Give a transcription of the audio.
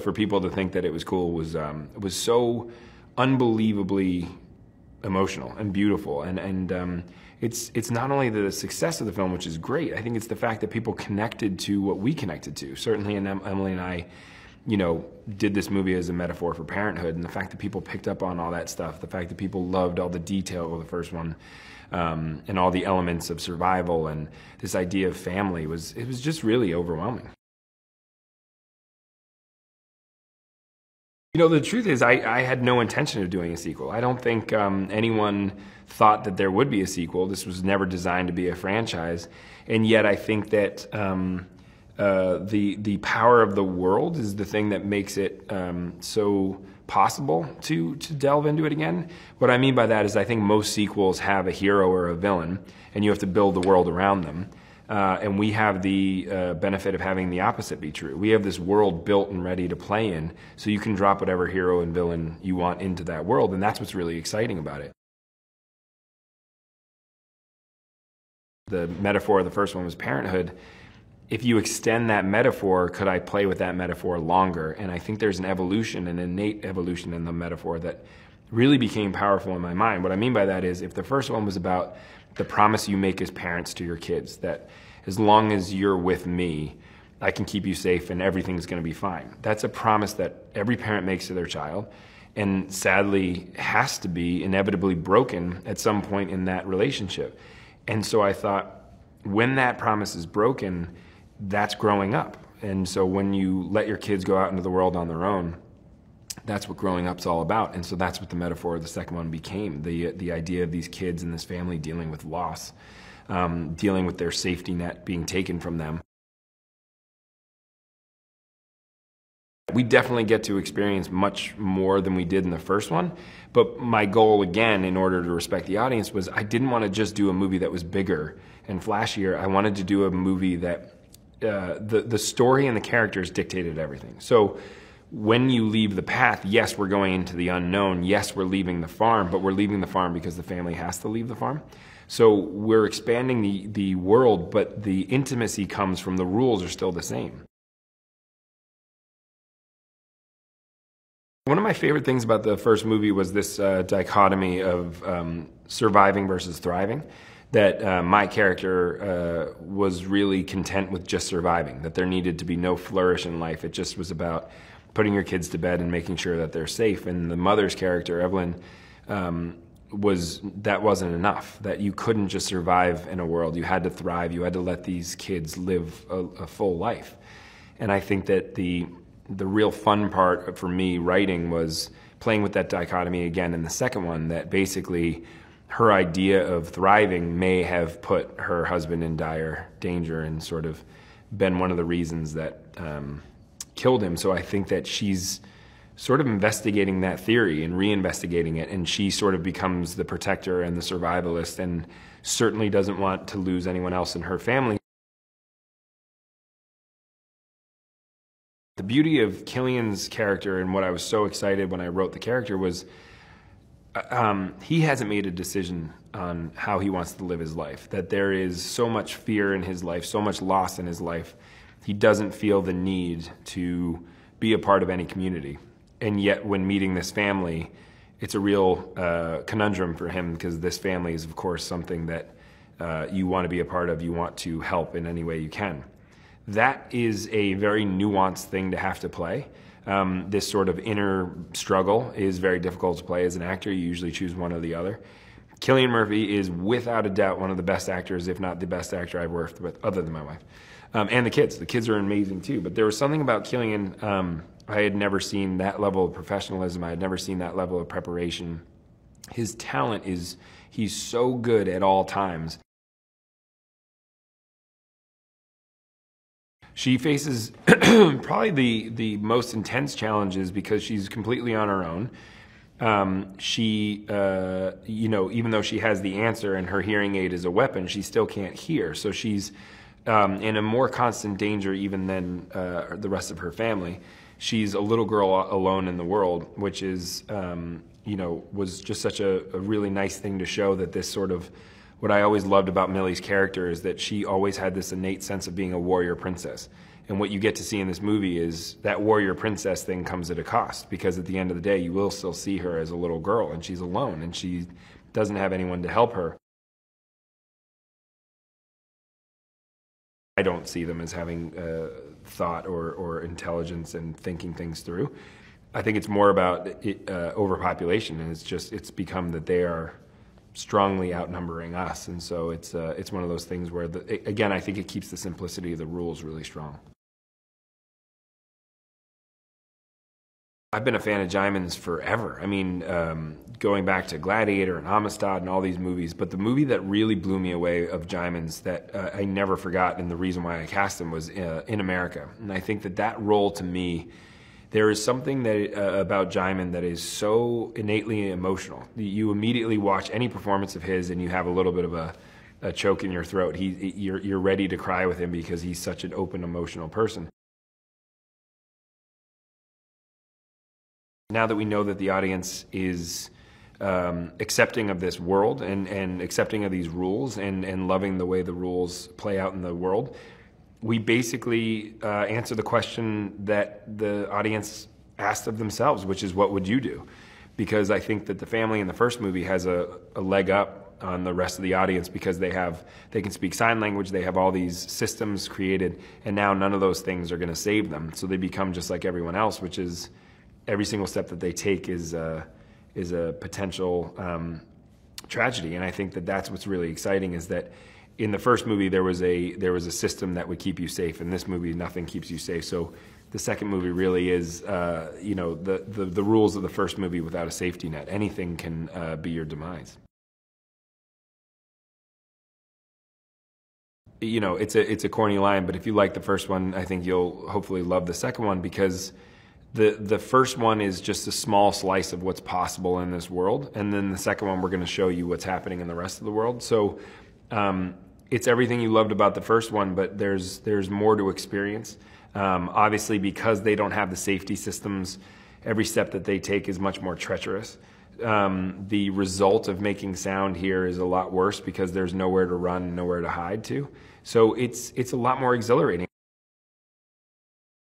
For people to think that it was cool was so unbelievably emotional and beautiful, and it's not only the success of the film, which is great. I think it's the fact that people connected to what we connected to. Certainly, and Emily and I, did this movie as a metaphor for parenthood, and the fact that people picked up on all that stuff, the fact that people loved all the detail of the first one, and all the elements of survival and this idea of family was just really overwhelming. The truth is, I had no intention of doing a sequel. I don't think anyone thought that there would be a sequel. This was never designed to be a franchise. And yet I think that the power of the world is the thing that makes it so possible to delve into it again. What I mean by that is I think most sequels have a hero or a villain, and you have to build the world around them. And we have the benefit of having the opposite be true. We have this world built and ready to play in, so you can drop whatever hero and villain you want into that world, and that's what's really exciting about it. The metaphor of the first one was parenthood. If you extend that metaphor, could I play with that metaphor longer? And I think there's an evolution, an innate evolution in the metaphor that really became powerful in my mind. What I mean by that is, if the first one was about the promise you make as parents to your kids, that as long as you're with me, I can keep you safe and everything's going to be fine. That's a promise that every parent makes to their child, and sadly has to be inevitably broken at some point in that relationship. And so I thought, when that promise is broken, that's growing up. And so when you let your kids go out into the world on their own, that's what growing up's all about. And so that's what the metaphor of the second one became, the idea of these kids and this family dealing with loss, dealing with their safety net being taken from them. We definitely get to experience much more than we did in the first one, but my goal, again, in order to respect the audience, was I didn't want to just do a movie that was bigger and flashier. I wanted to do a movie that the story and the characters dictated everything. So when you leave the path, yes, we're going into the unknown. Yes, we're leaving the farm, but we're leaving the farm because the family has to leave the farm. So we're expanding the world, but the intimacy comes from the rules are still the same. One of my favorite things about the first movie was this dichotomy of surviving versus thriving. That my character was really content with just surviving, that there needed to be no flourish in life. It just was about putting your kids to bed and making sure that they're safe. And the mother's character, Evelyn, that wasn't enough, that you couldn't just survive in a world. You had to thrive. You had to let these kids live a full life. And I think that the real fun part for me writing was playing with that dichotomy again in the second one, that basically her idea of thriving may have put her husband in dire danger and sort of been one of the reasons that killed him. So I think that she's sort of investigating that theory and reinvestigating it, and she sort of becomes the protector and the survivalist, and certainly doesn't want to lose anyone else in her family. The beauty of Killian's character, and what I was so excited when I wrote the character, was he hasn't made a decision on how he wants to live his life, that there is so much fear in his life, so much loss in his life. He doesn't feel the need to be a part of any community. And yet when meeting this family, it's a real conundrum for him, because this family is, of course, something that you want to be a part of, you want to help in any way you can. That is a very nuanced thing to have to play. This sort of inner struggle is very difficult to play as an actor. You usually choose one or the other. Cillian Murphy is without a doubt one of the best actors, if not the best actor I've worked with, other than my wife. And the kids. The kids are amazing too. But there was something about Cillian, I had never seen that level of professionalism. I had never seen that level of preparation. His talent is, he's so good at all times. She faces probably the most intense challenges because she's completely on her own. Even though she has the answer and her hearing aid is a weapon, she still can't hear. So she's in a more constant danger even than the rest of her family. She's a little girl alone in the world, which is, was just such a really nice thing to show, that this sort of, what I always loved about Millie's character is that she always had this innate sense of being a warrior princess. And what you get to see in this movie is that warrior princess thing comes at a cost, because at the end of the day, you will still see her as a little girl, and she's alone, and she doesn't have anyone to help her. I don't see them as having thought or intelligence and thinking things through. I think it's more about overpopulation, and it's become that they are strongly outnumbering us, and so it's one of those things where, again, I think it keeps the simplicity of the rules really strong. I've been a fan of Jaimin's forever. I mean, going back to Gladiator and Amistad and all these movies, but the movie that really blew me away of Jaimin's that I never forgot, and the reason why I cast him, was In America. And I think that role, to me, there is something that about Jaimin that is so innately emotional. You immediately watch any performance of his and you have a little bit of a choke in your throat. You're ready to cry with him because he's such an open, emotional person. Now that we know that the audience is accepting of this world and accepting of these rules and loving the way the rules play out in the world, we basically answer the question that the audience asked of themselves, which is, what would you do? Because I think that the family in the first movie has a leg up on the rest of the audience, because they can speak sign language, they have all these systems created, and now none of those things are going to save them. So they become just like everyone else, which is every single step that they take is a potential tragedy. And I think that that's what's really exciting, is that in the first movie there was a system that would keep you safe. In this movie, nothing keeps you safe. So the second movie really is the rules of the first movie without a safety net. Anything can be your demise. It's a corny line, but if you like the first one, I think you'll hopefully love the second one, because the first one is just a small slice of what's possible in this world, and then the second one, we're going to show you what's happening in the rest of the world. So it's everything you loved about the first one, but there's more to experience. Obviously, because they don't have the safety systems, every step that they take is much more treacherous. The result of making sound here is a lot worse, because there's nowhere to run, nowhere to hide to. So it's a lot more exhilarating.